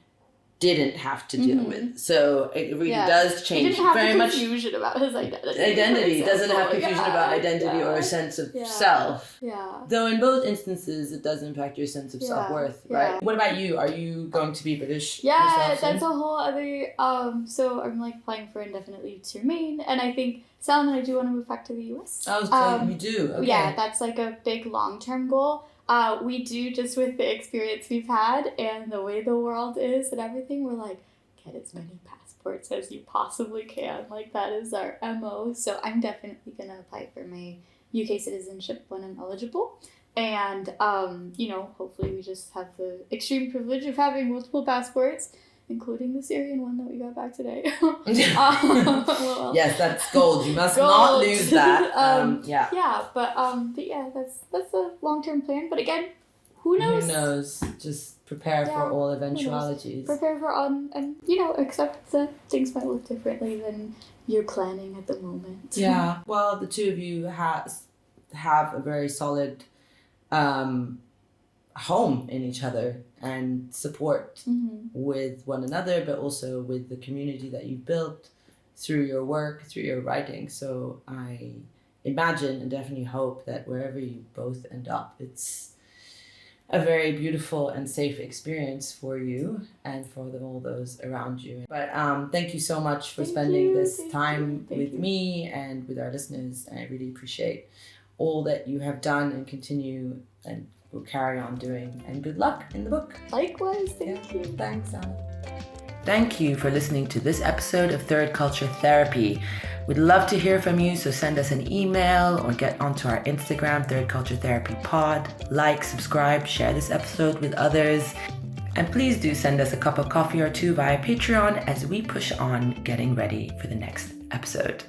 didn't have to deal with. So it really does change. He didn't have very confusion about his identity. Doesn't have confusion about identity or a sense of self. Yeah. Though in both instances, it does impact your sense of self-worth, right? What about you? Are you going to be British yourself soon? That's a whole other... so I'm like applying for indefinite leave to remain, and I think Salem and I do want to move back to the US. Oh, so you do? Okay. Yeah, that's like a big long-term goal. We do, just with the experience we've had and the way the world is and everything, we're like, get as many passports as you possibly can. Like, that is our MO. So I'm definitely going to apply for my UK citizenship when I'm eligible. And, hopefully we just have the extreme privilege of having multiple passports, including the Syrian one that we got back today. Yes, that's gold. You must not lose that. That's a long-term plan. But again, who knows? Who knows? Just prepare for all eventualities. Prepare for and accept that things might look differently than you're planning at the moment. Yeah. Well, the two of you have a very solid home in each other and support with one another, but also with the community that you've built through your work, through your writing. So I imagine and definitely hope that wherever you both end up, it's a very beautiful and safe experience for you and for all those around you. But thank you so much for spending this time with me and with our listeners. And I really appreciate all that you have done and continue and will carry on doing, and good luck in the book. Likewise, thank you. Thanks, Anna. Thank you for listening to this episode of Third Culture Therapy. We'd love to hear from you, so send us an email or get onto our Instagram, Third Culture Therapy Pod. Like, subscribe, share this episode with others. And please do send us a cup of coffee or two via Patreon as we push on getting ready for the next episode.